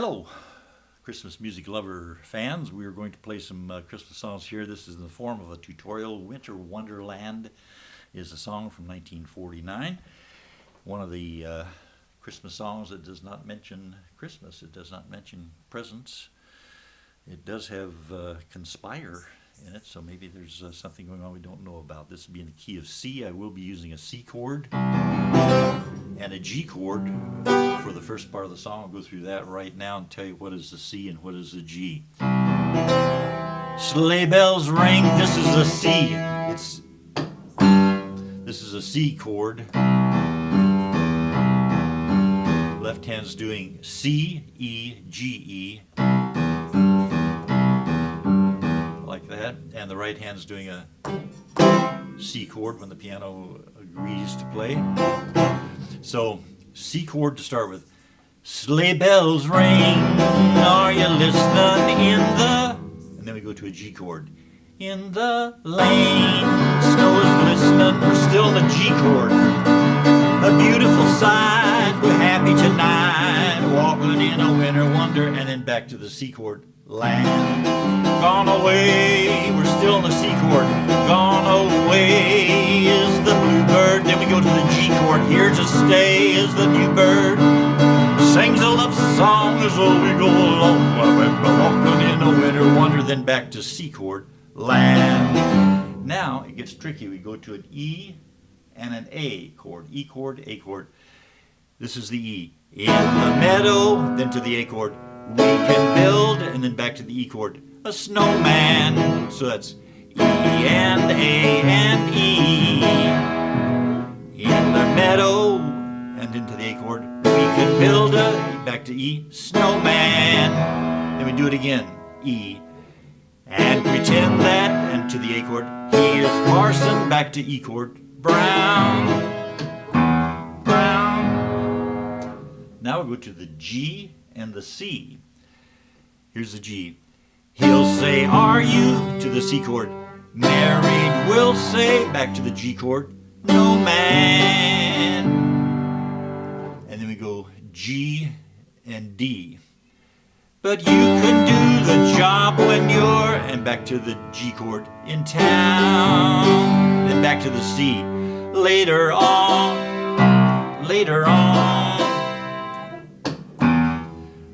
Hello, Christmas music lover fans. We are going to play some Christmas songs here. This is in the form of a tutorial. Winter Wonderland is a song from 1949. One of the Christmas songs that does not mention Christmas. It does not mention presents. It does have conspire in it, so maybe there's something going on we don't know about. This will be in the key of C. I will be using a C chord and a G chord for the first part of the song. I'll go through that right now and tell you what is the C and what is the G. Sleigh bells ring, this is a C. This is a C chord. Left hand's doing C, E, G, E. Like that. And the right hand's doing a C chord when the piano agrees to play. So, C chord to start with. Sleigh bells ring, are you listening in the... And then we go to a G chord. In the lane, snow is glistening, we're still in the G chord. A beautiful sight, we're happy tonight, walking in a winter wonder, and then back to the C chord. Land, gone away, we're still in the C chord. Gone away is the bluebird. Then we go to the G chord. Here to stay is the new bird. Sings a love song as we go along. Walking in a winter wonder. Then back to C chord. Land. Now it gets tricky. We go to an E and an A chord. E chord, A chord. This is the E. In the meadow, then to the A chord. We can build, and then back to the E chord, a snowman. So that's E and A and E. In the meadow, and into the A chord, we can build a, back to E, snowman. Then we do it again, E. And pretend that, and to the A chord, he is Parson, back to E chord, brown. Brown. Now we go to the G and the C. Here's the G. He'll say, are you, to the C chord. Married, will say, back to the G chord, no man. And then we go G and D. But you can do the job when you're, and back to the G chord, in town. Then back to the C. Later on, later on.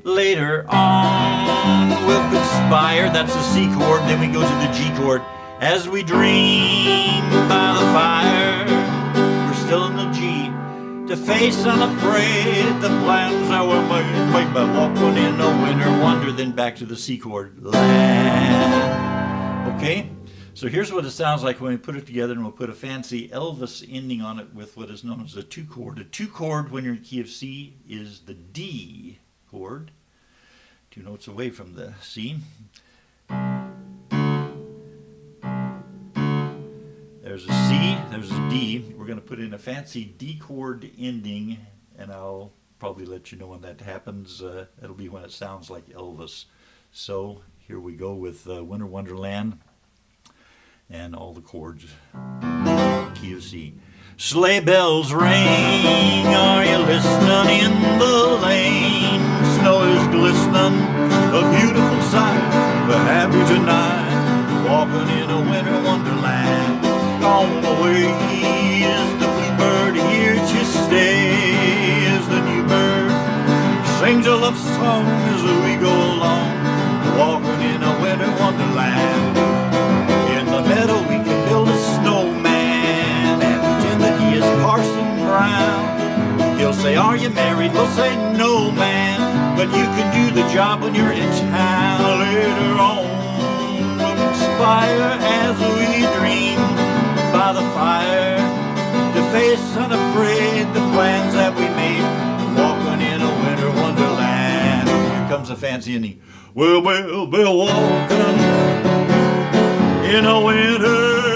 Later on, we'll conspire, that's the C chord, then we go to the G chord. As we dream by the fire, we're still in the G. To face unafraid the plans that were made by walking in a winter wonder, then back to the C chord. Land. Okay, so here's what it sounds like when we put it together, and we'll put a fancy Elvis ending on it with what is known as a two chord. A two chord when you're in key of C is the D chord. 2 notes away from the C. There's a C, there's a D. We're going to put in a fancy D chord ending, and I'll probably let you know when that happens. It'll be when it sounds like Elvis. So here we go with Winter Wonderland and all the chords. Key of C. Sleigh bells ring, are you listening in the lane? Snow is glistening, a beautiful sight. We're happy tonight, walking in a winter wonderland. Gone away is the bluebird, here to stay is the new bird. Sings a love song as we go along, walking in a winter wonderland. In the meadow we can build a snowman and pretend that he is Parson Brown. He'll say, are you married? We'll say, no man, but you can do the job when you're in town. Later on, we'll conspire as we dream by the fire, to face unafraid the plans that we made, walking in a winter wonderland. Here comes a fancy ending. We'll be walking in a winter